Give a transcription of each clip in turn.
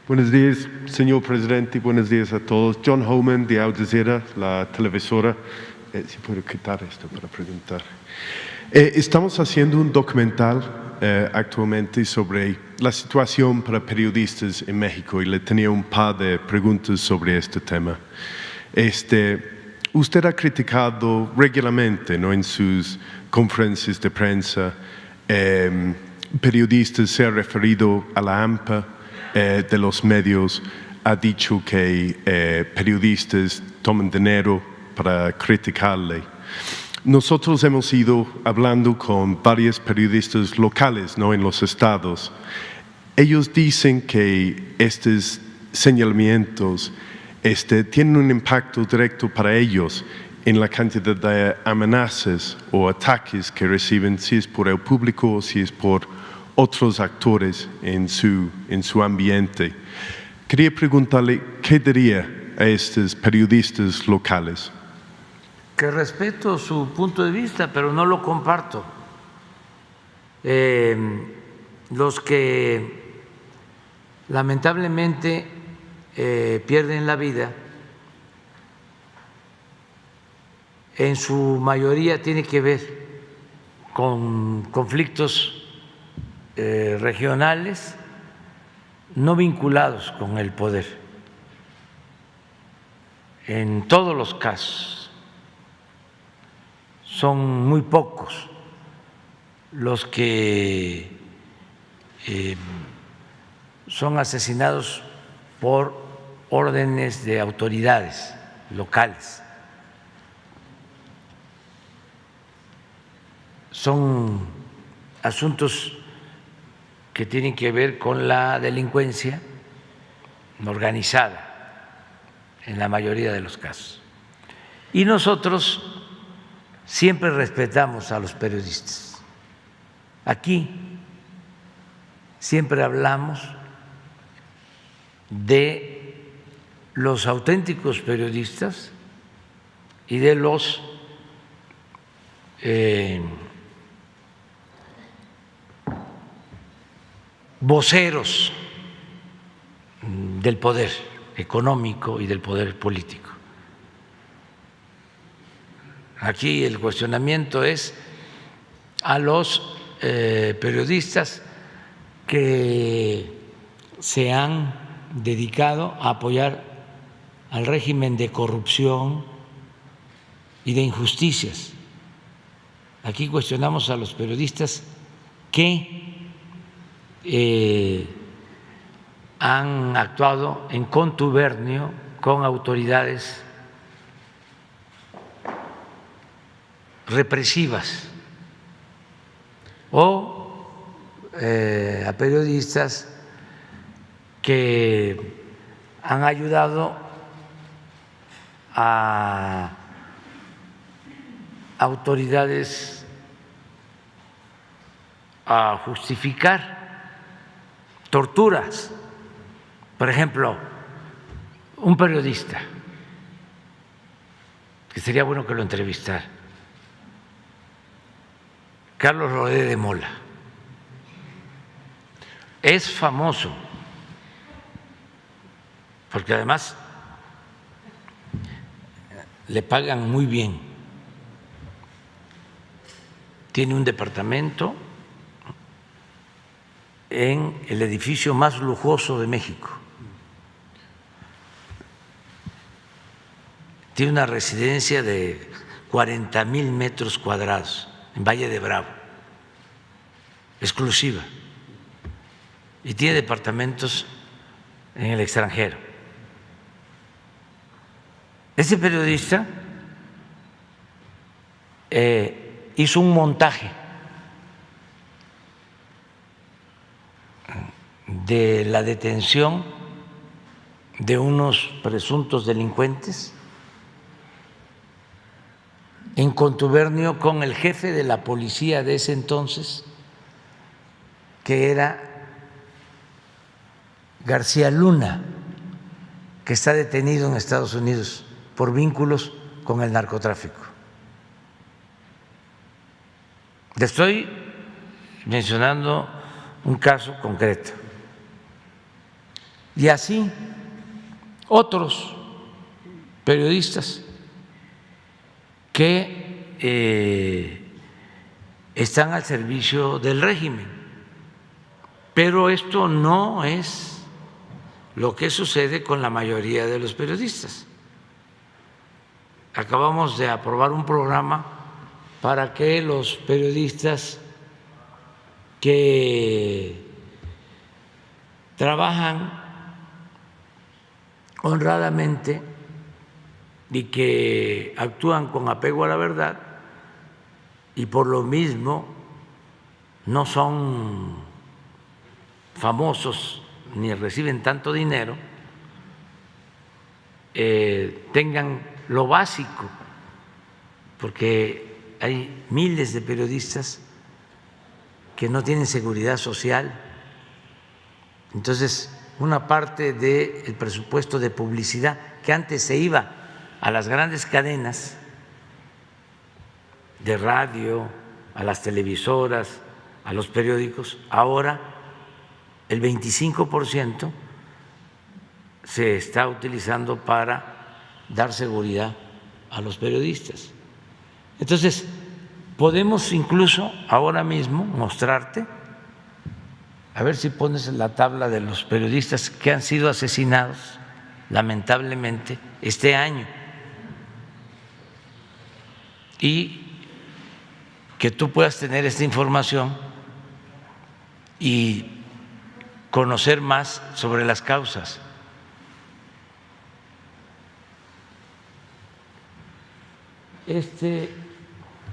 Buenos días, señor presidente. Buenos días a todos. John Homan, de Al Jazeera, la televisora. Si puedo quitar esto para preguntar. Estamos haciendo un documental actualmente sobre la situación para periodistas en México y le tenía un par de preguntas sobre este tema. Usted ha criticado regularmente, ¿no?, en sus conferencias de prensa, periodistas, se ha referido a la AMPA de los medios, ha dicho que periodistas toman dinero para criticarle. Nosotros hemos ido hablando con varios periodistas locales, ¿no?, en los estados. Ellos dicen que estos señalamientos tienen un impacto directo para ellos en la cantidad de amenazas o ataques que reciben, si es por el público o si es por otros actores en su ambiente. Quería preguntarle, ¿qué diría a estos periodistas locales? Que respeto su punto de vista, pero no lo comparto. Los que lamentablemente pierden la vida, en su mayoría tiene que ver con conflictos regionales no vinculados con el poder. En todos los casos son muy pocos los que son asesinados por órdenes de autoridades locales. Son asuntos que tienen que ver con la delincuencia organizada en la mayoría de los casos. Y nosotros siempre respetamos a los periodistas. Aquí siempre hablamos de los auténticos periodistas y de los voceros del poder económico y del poder político. Aquí el cuestionamiento es a los periodistas que se han dedicado a apoyar al régimen de corrupción y de injusticias. Aquí cuestionamos a los periodistas que han actuado en contubernio con autoridades represivas o a periodistas que han ayudado a autoridades a justificar torturas. Por ejemplo, un periodista, que sería bueno que lo entrevistara, Carlos Rodé de Mola, es famoso porque además le pagan muy bien. Tiene un departamento en el edificio más lujoso de México. Tiene una residencia de 40,000 metros cuadrados en Valle de Bravo, exclusiva, y tiene departamentos en el extranjero. Ese periodista hizo un montaje de la detención de unos presuntos delincuentes en contubernio con el jefe de la policía de ese entonces, que era García Luna, que está detenido en Estados Unidos por vínculos con el narcotráfico. Le estoy mencionando un caso concreto. Y así otros periodistas que están al servicio del régimen. Pero esto no es lo que sucede con la mayoría de los periodistas. Acabamos de aprobar un programa para que los periodistas que trabajan honradamente y que actúan con apego a la verdad y por lo mismo no son famosos ni reciben tanto dinero, tengan lo básico, porque hay miles de periodistas que no tienen seguridad social. Entonces, una parte del presupuesto de publicidad que antes se iba a las grandes cadenas de radio, a las televisoras, a los periódicos, ahora el 25% se está utilizando para dar seguridad a los periodistas. Entonces, podemos incluso ahora mismo mostrarte, a ver si pones la tabla de los periodistas que han sido asesinados lamentablemente este año, y que tú puedas tener esta información y conocer más sobre las causas. Este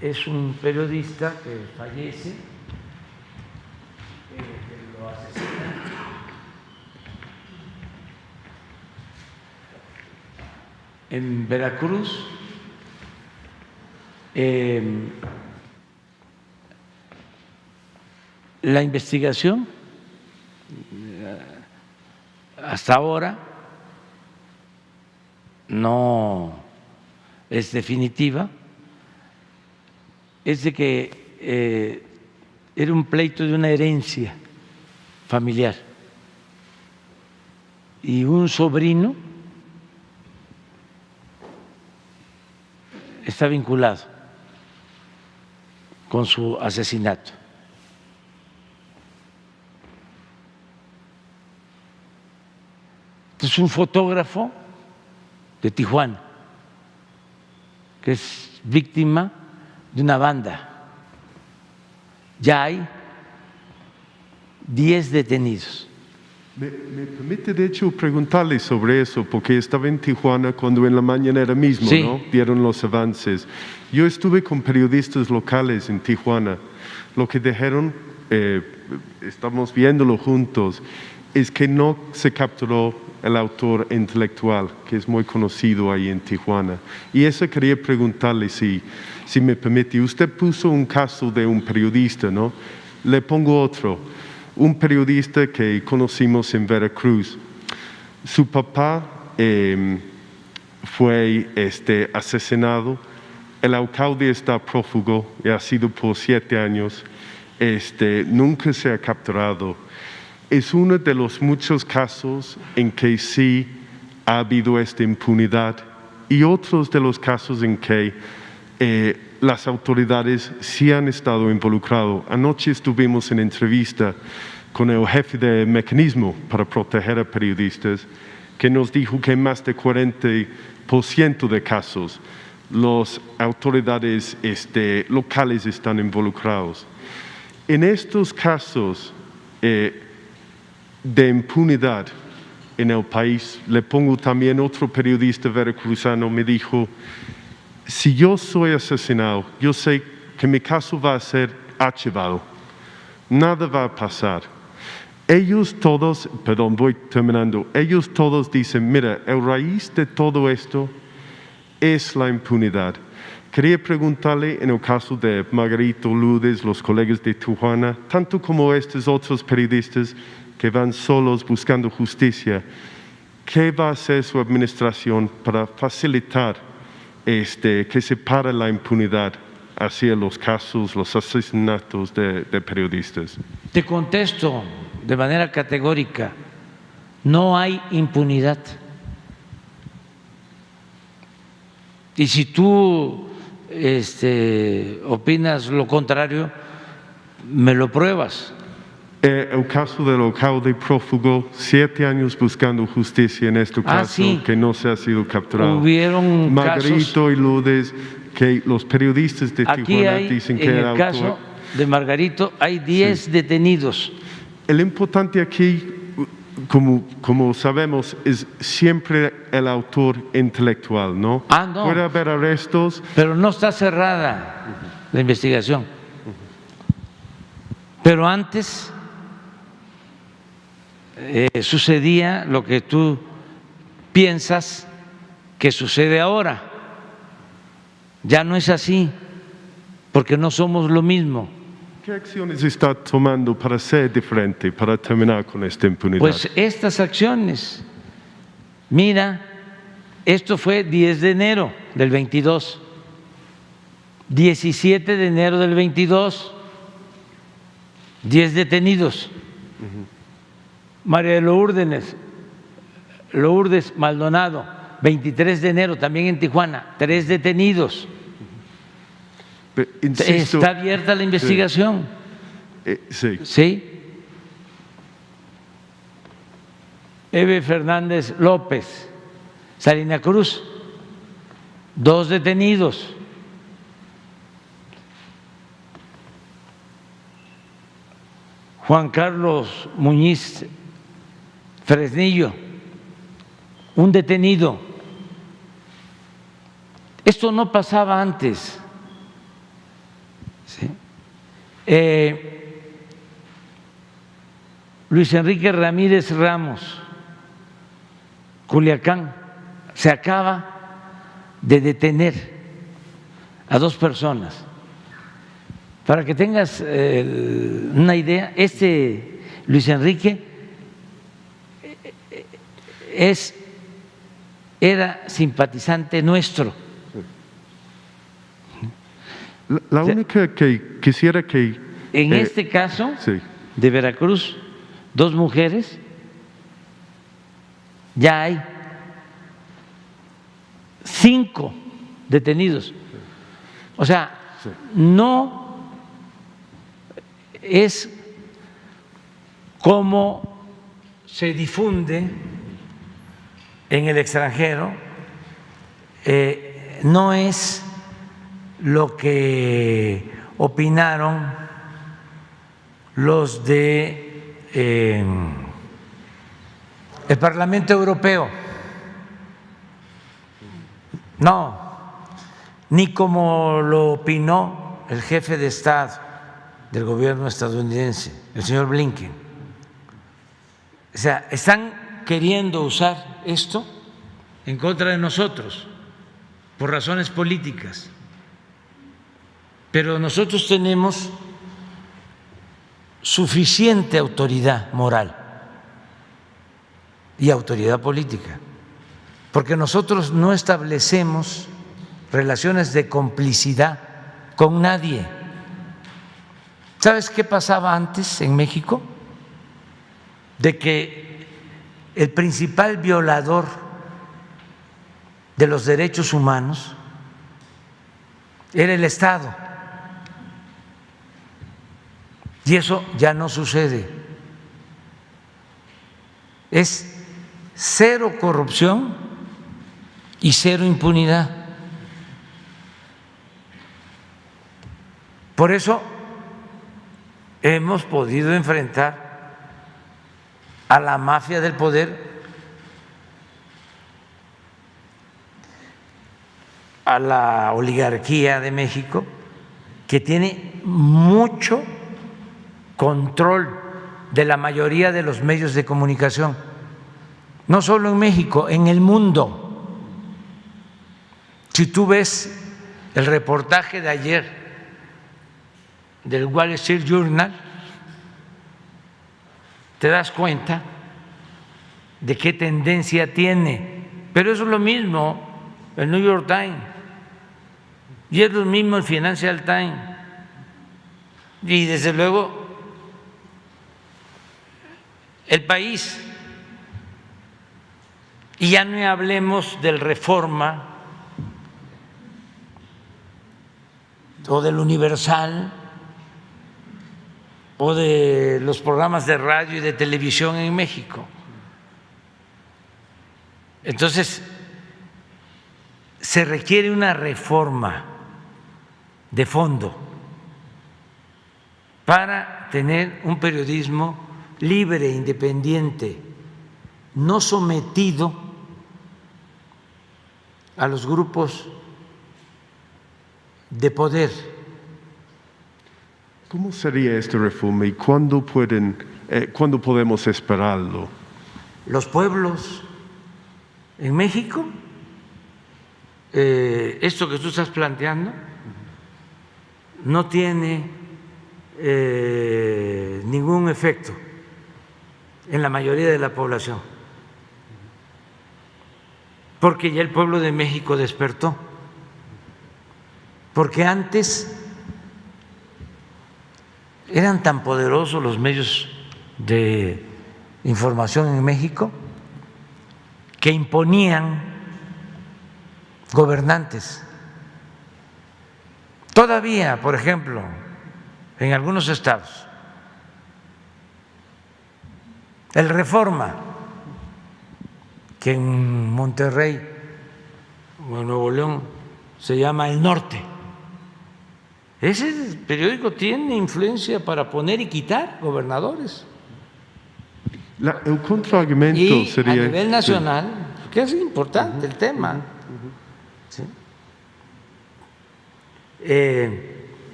es un periodista que fallece, que lo asesinan en Veracruz. La investigación hasta ahora no es definitiva, es de que era un pleito de una herencia familiar y un sobrino está vinculado con su asesinato. Es un fotógrafo de Tijuana que es víctima de una banda. Ya hay 10 detenidos. Me permite, de hecho, preguntarle sobre eso, porque estaba en Tijuana cuando en la mañanera mismo, sí, ¿no?, dieron los avances. Yo estuve con periodistas locales en Tijuana. Lo que dijeron, estamos viéndolo juntos, es que no se capturó el autor intelectual, que es muy conocido ahí en Tijuana. Y eso quería preguntarle, si me permite. Usted puso un caso de un periodista, ¿no? Le pongo otro. Un periodista que conocimos en Veracruz. Su papá fue asesinado. El alcalde está prófugo y ha sido por 7 años. Nunca se ha capturado. Es uno de los muchos casos en que sí ha habido esta impunidad y otros de los casos en que las autoridades sí han estado involucrados. Anoche estuvimos en entrevista con el jefe del mecanismo para proteger a periodistas, que nos dijo que en más de 40% de casos las autoridades locales están involucrados. En estos casos de impunidad en el país, le pongo también otro periodista veracruzano, me dijo: si yo soy asesinado, yo sé que mi caso va a ser archivado, nada va a pasar. Ellos todos, perdón, voy terminando, ellos todos dicen: mira, el raíz de todo esto es la impunidad. Quería preguntarle, en el caso de Margarito Lourdes, los colegas de Tijuana, tanto como estos otros periodistas que van solos buscando justicia, ¿qué va a hacer su administración para facilitar que se pare la impunidad hacia los casos, los asesinatos de periodistas? Te contesto de manera categórica: no hay impunidad. Y si tú opinas lo contrario, me lo pruebas. El caso del alcalde prófugo, 7 años buscando justicia en este caso, sí. que no se ha sido capturado. Hubieron Margarito casos, y Lourdes, que los periodistas de Tijuana dicen que en el el caso de Margarito hay 10 detenidos. El importante aquí, como sabemos, es siempre el autor intelectual, ¿no? No. Puede haber arrestos. Pero no está cerrada la investigación. Pero antes sucedía lo que tú piensas que sucede ahora. Ya no es así, porque no somos lo mismo. ¿Qué acciones está tomando para ser diferente, para terminar con esta impunidad? Pues estas acciones. Mira, esto fue 10 de enero del 22, 17 de enero del 22, 10 detenidos. María de Lourdes Maldonado, 23 de enero, también en Tijuana, 3 detenidos. Pero, insisto, está abierta la investigación. Sí. ¿Sí? Eve Fernández López, Salina Cruz, 2 detenidos. Juan Carlos Muñiz Fresnillo, 1 detenido. Esto no pasaba antes. ¿Sí? Luis Enrique Ramírez Ramos, Culiacán, se acaba de detener a 2 personas. Para que tengas una idea, Luis Enrique era simpatizante nuestro. La única que quisiera que… En este caso de Veracruz, 2 mujeres, ya hay 5 detenidos. O sea, no es como se difunde en el extranjero, no es lo que opinaron los de el Parlamento Europeo, no, ni como lo opinó el jefe de Estado del gobierno estadounidense, el señor Blinken. O sea, están queriendo usar esto en contra de nosotros por razones políticas, pero nosotros tenemos suficiente autoridad moral y autoridad política, porque nosotros no establecemos relaciones de complicidad con nadie. ¿Sabes qué pasaba antes en México? De que el principal violador de los derechos humanos era el Estado. Y eso ya no sucede. Es 0 corrupción y 0 impunidad. Por eso hemos podido enfrentar a la mafia del poder, a la oligarquía de México, que tiene mucho control de la mayoría de los medios de comunicación, no solo en México, en el mundo. Si tú ves el reportaje de ayer del Wall Street Journal, te das cuenta de qué tendencia tiene. Pero eso es lo mismo el New York Times y es lo mismo el Financial Times y desde luego El País. Y ya no hablemos del Reforma o del Universal o de los programas de radio y de televisión en México. Entonces, se requiere una reforma de fondo para tener un periodismo libre, independiente, no sometido a los grupos de poder. ¿Cómo sería esta reforma y cuándo podemos esperarlo? Los pueblos en México, esto que tú estás planteando no tiene ningún efecto en la mayoría de la población, porque ya el pueblo de México despertó, porque antes eran tan poderosos los medios de información en México que imponían gobernantes. Todavía, por ejemplo, en algunos estados, el Reforma, que en Monterrey o en Nuevo León se llama El Norte, ese periódico tiene influencia para poner y quitar gobernadores. El contraargumento Y sería… a nivel nacional, que es importante el tema. ¿Sí?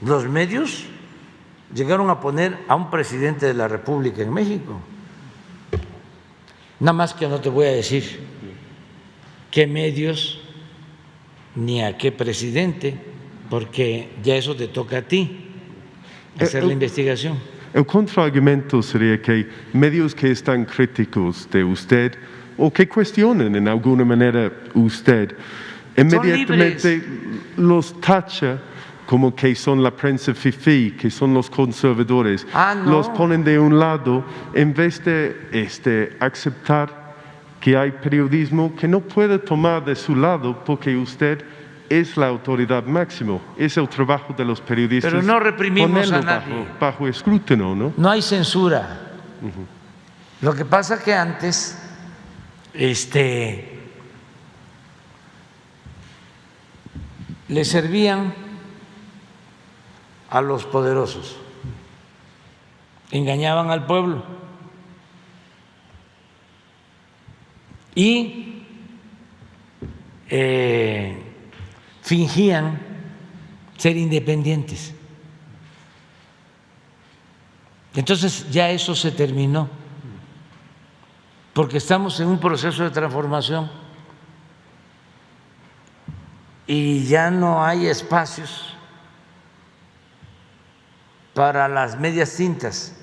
Los medios llegaron a poner a un presidente de la República en México. Nada más que no te voy a decir qué medios ni a qué presidente, porque ya eso te toca a ti hacer la investigación. El contraargumento sería que medios que están críticos de usted o que cuestionen en alguna manera usted, inmediatamente los tacha como que son la prensa fifí, que son los conservadores. No. Los ponen de un lado en vez de aceptar que hay periodismo que no puede tomar de su lado porque usted es la autoridad máxima, es el trabajo de los periodistas. Pero no reprimimos a nadie. Bajo escrutinio, ¿no? No hay censura. Lo que pasa es que antes le servían a los poderosos, engañaban al pueblo y fingían ser independientes. Entonces ya eso se terminó, porque estamos en un proceso de transformación y ya no hay espacios para las medias tintas.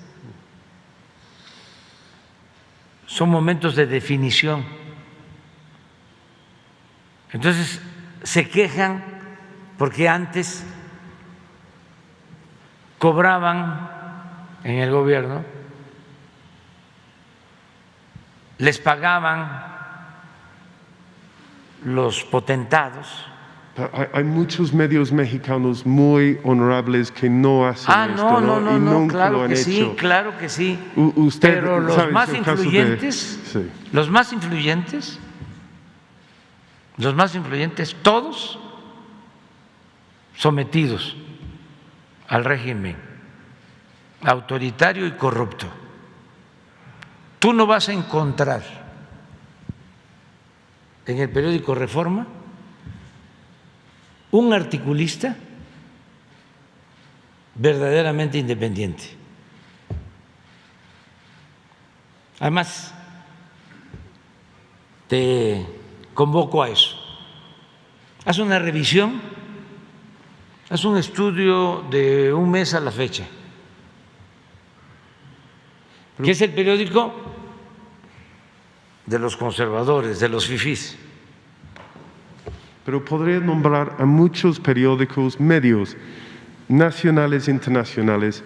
Son momentos de definición. Entonces se quejan porque antes cobraban en el gobierno, les pagaban los potentados. Hay muchos medios mexicanos muy honorables que no hacen esto, ¿no? Y nunca claro lo han que hecho. sí, claro que sí. Usted, pero los ¿sabes? más El caso influyentes, sí. los más influyentes, todos sometidos al régimen autoritario y corrupto. Tú no vas a encontrar en el periódico Reforma un articulista verdaderamente independiente. Además, te convoco a eso. Haz una revisión, haz un estudio de un mes a la fecha. ¿Qué es el periódico? De los conservadores, de los fifís. Pero podría nombrar a muchos periódicos, medios nacionales e internacionales,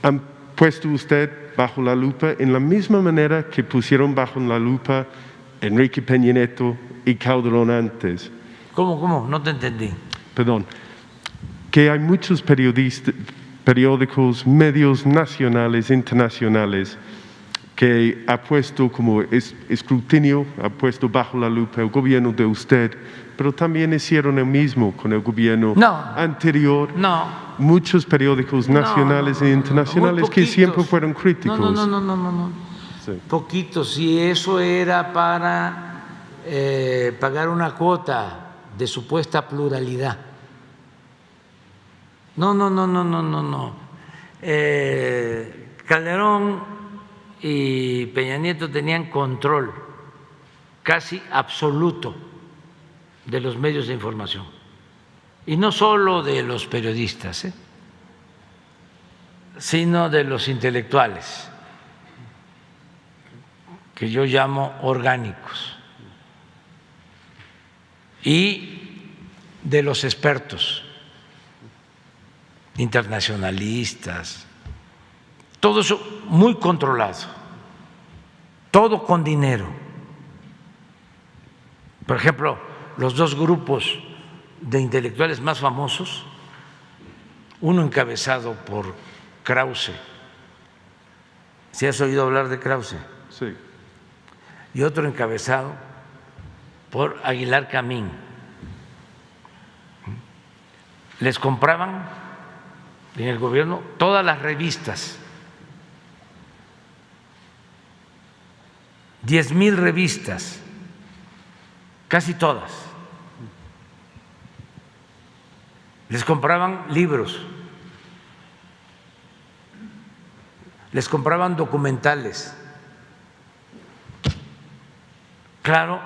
han puesto usted bajo la lupa en la misma manera que pusieron bajo la lupa Enrique Peña Nieto y Calderón antes. ¿Cómo? No te entendí. Perdón. Que hay muchos periódicos, medios nacionales, internacionales, que ha puesto como escrutinio, ha puesto bajo la lupa el gobierno de usted, pero también hicieron el mismo con el gobierno anterior. No. Muchos periódicos nacionales e internacionales que siempre fueron críticos. No. Sí. Poquitos, y eso era para pagar una cuota de supuesta pluralidad. No. Calderón y Peña Nieto tenían control casi absoluto de los medios de información, y no solo de los periodistas, sino de los intelectuales, que yo llamo orgánicos, y de los expertos internacionalistas, todo eso muy controlado, todo con dinero. Por ejemplo, los dos grupos de intelectuales más famosos, uno encabezado por Krause, ¿sí has oído hablar de Krause? Sí. Y otro encabezado por Aguilar Camín. Les compraban en el gobierno todas las revistas, 10,000 revistas, casi todas. Les compraban libros, les compraban documentales. Claro,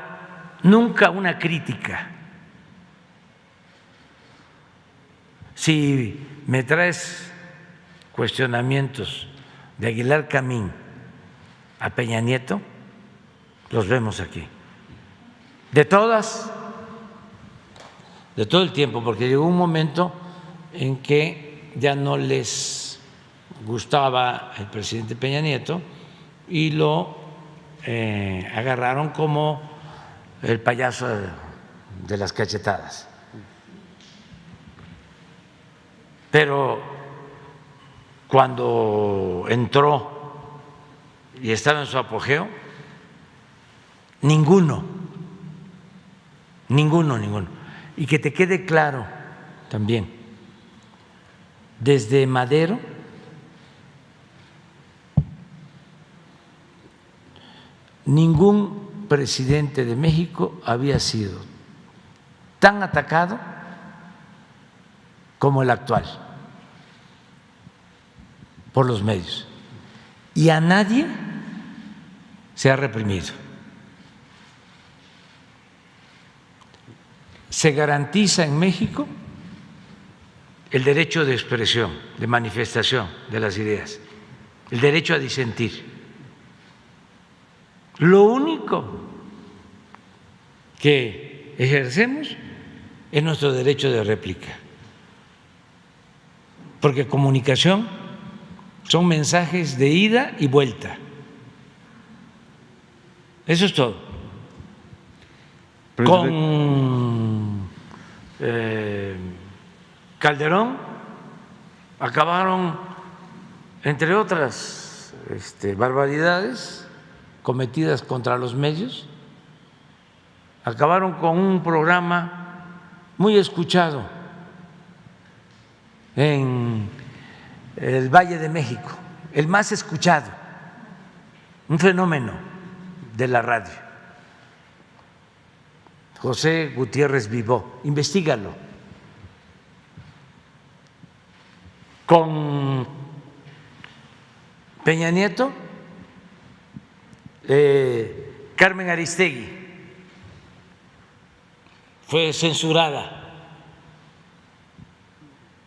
nunca una crítica. Si me traes cuestionamientos de Aguilar Camín a Peña Nieto, los vemos aquí. De todas, de todo el tiempo, porque llegó un momento en que ya no les gustaba el presidente Peña Nieto y lo agarraron como el payaso de las cachetadas. Pero cuando entró y estaba en su apogeo, ninguno. Y que te quede claro también, desde Madero ningún presidente de México había sido tan atacado como el actual por los medios, y a nadie se ha reprimido. Se garantiza en México el derecho de expresión, de manifestación de las ideas, el derecho a disentir. Lo único que ejercemos es nuestro derecho de réplica, porque comunicación son mensajes de ida y vuelta. Eso es todo. Con Calderón acabaron, entre otras barbaridades cometidas contra los medios, acabaron con un programa muy escuchado en el Valle de México, el más escuchado, un fenómeno de la radio, José Gutiérrez Vivó, investígalo. Con Peña Nieto, Carmen Aristegui fue censurada,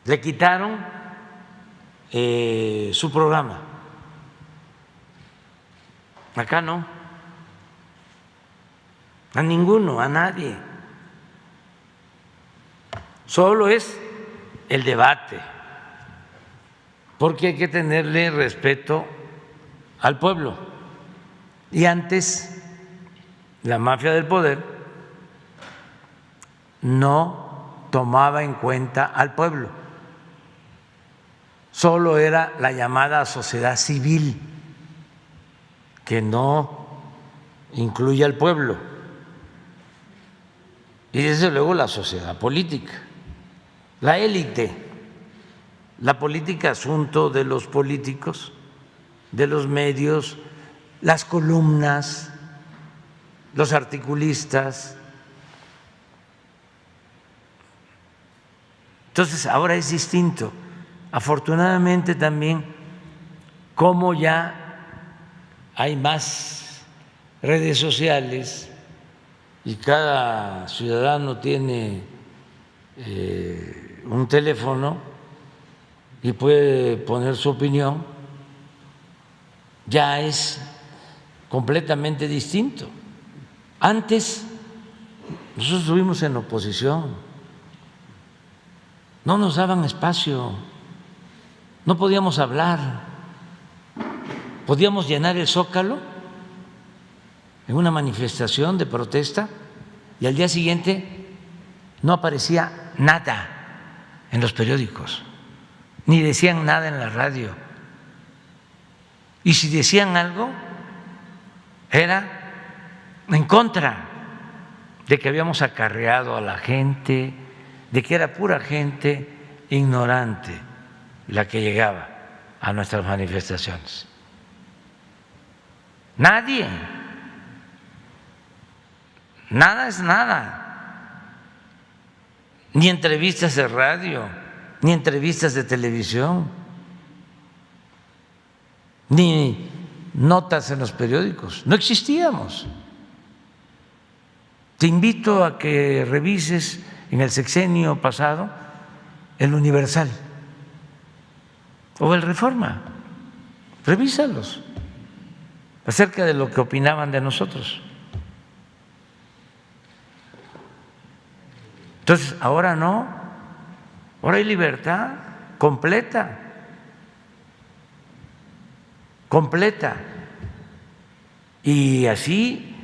le quitaron su programa. Acá no, a ninguno, a nadie. Solo es el debate, porque hay que tenerle respeto al pueblo. Y antes la mafia del poder no tomaba en cuenta al pueblo, solo era la llamada sociedad civil, que no incluye al pueblo, y desde luego la sociedad política, la élite. La política, asunto de los políticos, de los medios, las columnas, los articulistas. Entonces, ahora es distinto. Afortunadamente también, como ya hay más redes sociales y cada ciudadano tiene un teléfono y puede poner su opinión, ya es completamente distinto. Antes, nosotros estuvimos en oposición, no nos daban espacio, no podíamos hablar, podíamos llenar el Zócalo en una manifestación de protesta y al día siguiente no aparecía nada en los periódicos, ni decían nada en la radio. Y si decían algo, era en contra de que habíamos acarreado a la gente, de que era pura gente ignorante la que llegaba a nuestras manifestaciones. Nadie, nada es nada, ni entrevistas de radio, ni entrevistas de televisión, ni notas en los periódicos, no existíamos. Te invito a que revises en el sexenio pasado el Universal o el Reforma, revísalos acerca de lo que opinaban de nosotros. Entonces, ahora no. Ahora hay libertad completa, y así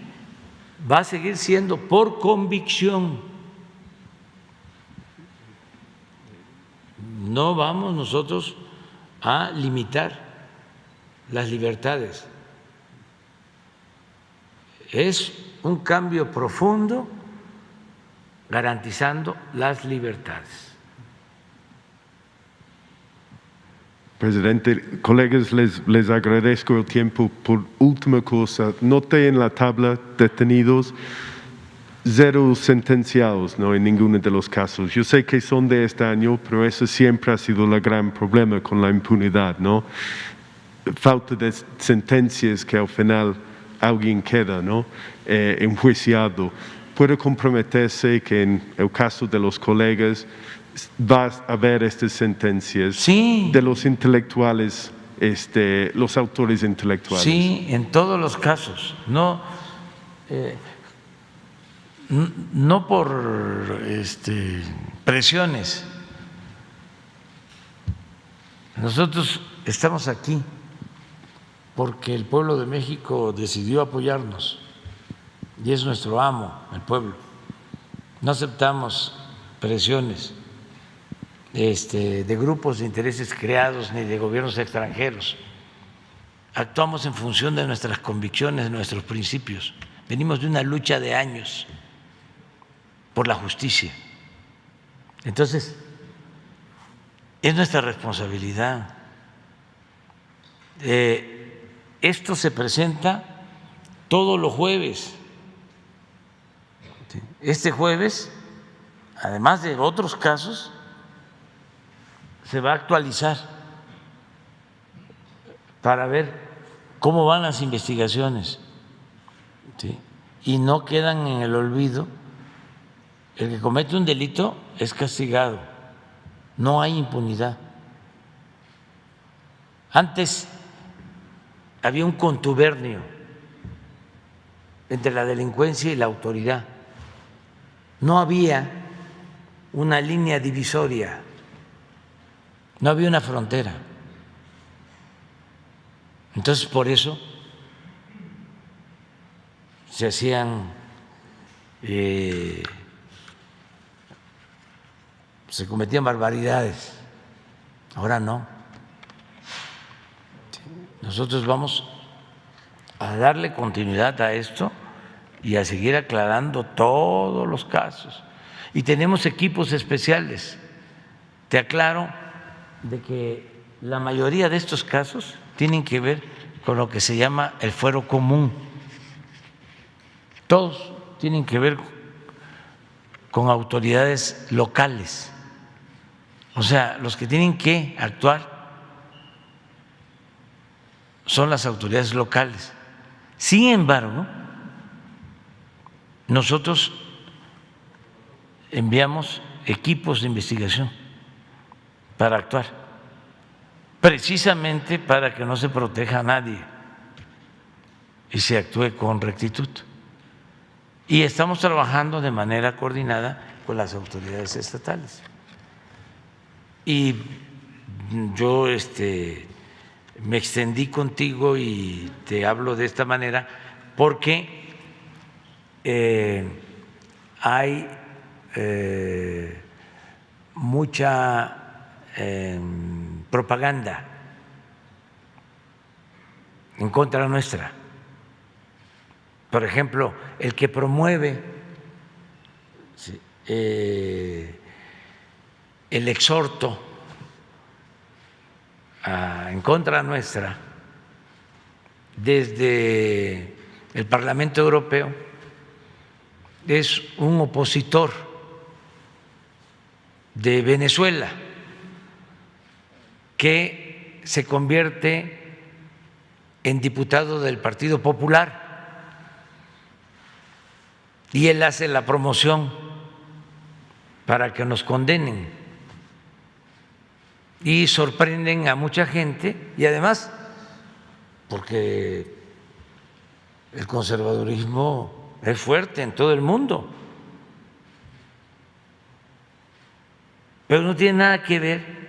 va a seguir siendo por convicción. No vamos nosotros a limitar las libertades. Es un cambio profundo garantizando las libertades. Presidente, colegas, les agradezco el tiempo. Por última cosa, noté en la tabla detenidos, 0 sentenciados, no en ninguno de los casos. Yo sé que son de este año, pero eso siempre ha sido el gran problema con la impunidad, ¿no? Falta de sentencias que al final alguien queda, ¿no? Enjuiciado. ¿Puede comprometerse que en el caso de los colegas va a haber estas sentencias sí, de los intelectuales, los autores intelectuales? Sí, en todos los casos, no por presiones. Nosotros estamos aquí porque el pueblo de México decidió apoyarnos y es nuestro amo, el pueblo. No aceptamos presiones de grupos de intereses creados ni de gobiernos extranjeros. Actuamos en función de nuestras convicciones, de nuestros principios. Venimos de una lucha de años por la justicia. Entonces, es nuestra responsabilidad. Esto se presenta todos los jueves. Este jueves, además de otros casos, se va a actualizar para ver cómo van las investigaciones, ¿sí? Y no quedan en el olvido. El que comete un delito es castigado, no hay impunidad. Antes había un contubernio entre la delincuencia y la autoridad, no había una línea divisoria, no había una frontera. Entonces, por eso se hacían, se cometían barbaridades, ahora no. Nosotros vamos a darle continuidad a esto y a seguir aclarando todos los casos. Y tenemos equipos especiales. Te aclaro de que la mayoría de estos casos tienen que ver con lo que se llama el fuero común. Todos tienen que ver con autoridades locales. O sea, los que tienen que actuar son las autoridades locales. Sin embargo, nosotros enviamos equipos de investigación para actuar, precisamente para que no se proteja a nadie y se actúe con rectitud. Y estamos trabajando de manera coordinada con las autoridades estatales. Y yo me extendí contigo y te hablo de esta manera porque hay mucha propaganda en contra nuestra. Por ejemplo, el que promueve el exhorto en contra nuestra desde el Parlamento Europeo es un opositor de Venezuela que se convierte en diputado del Partido Popular y él hace la promoción para que nos condenen y sorprenden a mucha gente y además porque el conservadurismo es fuerte en todo el mundo, pero no tiene nada que ver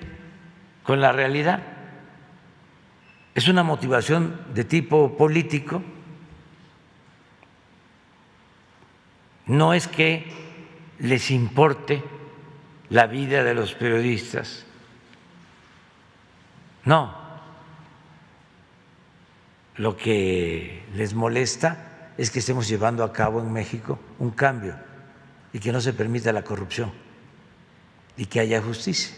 con la realidad. Es una motivación de tipo político. No es que les importe la vida de los periodistas, no. Lo que les molesta es que estemos llevando a cabo en México un cambio y que no se permita la corrupción y que haya justicia.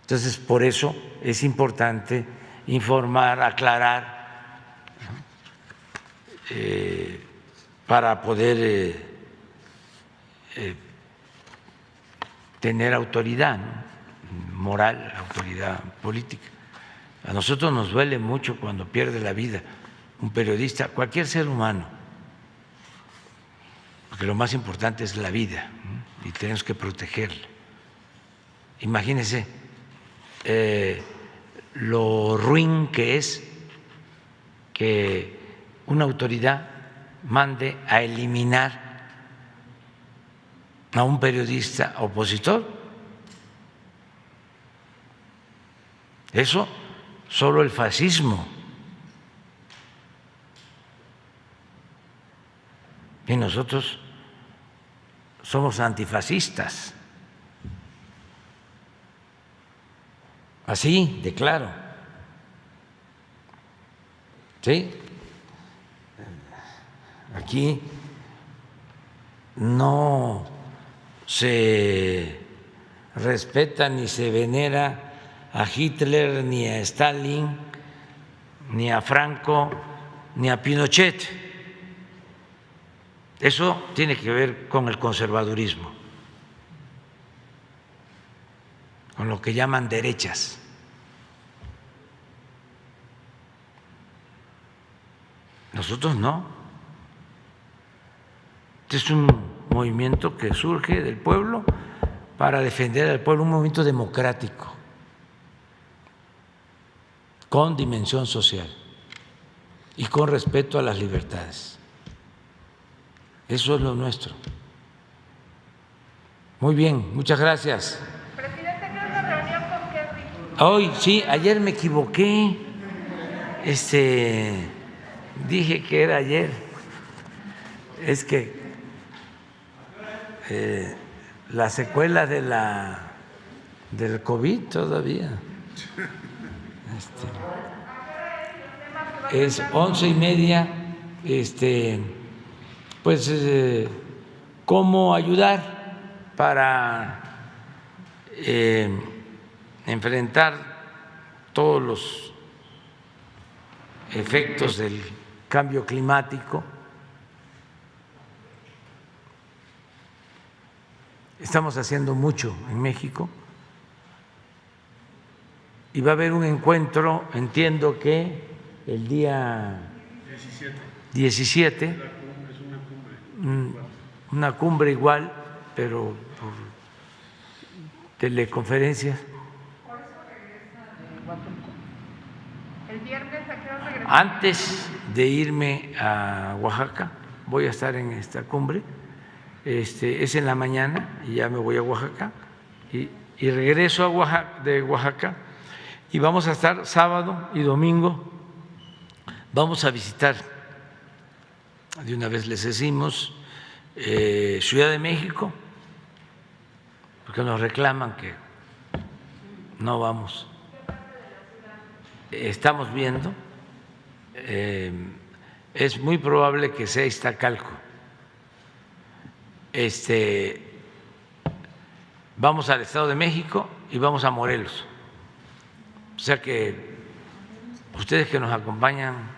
Entonces, por eso es importante informar, aclarar, para poder tener autoridad, ¿no?, moral, autoridad política. A nosotros nos duele mucho cuando pierde la vida un periodista, cualquier ser humano, porque lo más importante es la vida, ¿no?, y tenemos que protegerla. Imagínense lo ruin que es que una autoridad mande a eliminar a un periodista opositor. Eso solo el fascismo. Y nosotros somos antifascistas. Así de claro. ¿Sí? Aquí no se respeta ni se venera a Hitler, ni a Stalin, ni a Franco, ni a Pinochet. Eso tiene que ver con el conservadurismo, con lo que llaman derechas. Nosotros no. Este es un movimiento que surge del pueblo para defender al pueblo, un movimiento democrático con dimensión social y con respeto a las libertades. Eso es lo nuestro. Muy bien, muchas gracias. Presidente, ¿qué es la reunión con Kerry? Hoy, sí, ayer me equivoqué. Dije que era ayer. Es que las secuelas del COVID todavía. Es 11:30. Pues cómo ayudar para enfrentar todos los efectos del cambio climático. Estamos haciendo mucho en México y va a haber un encuentro, entiendo que el día 17, una cumbre igual, pero por teleconferencias. El viernes a qué hora regresamos. Antes de irme a Oaxaca, voy a estar en esta cumbre, es en la mañana y ya me voy a Oaxaca y regreso de Oaxaca y vamos a estar sábado y domingo, vamos a visitar, de una vez les decimos, Ciudad de México, porque nos reclaman que no vamos. Estamos viendo, es muy probable que sea Iztacalco. Vamos al Estado de México y vamos a Morelos. O sea que ustedes que nos acompañan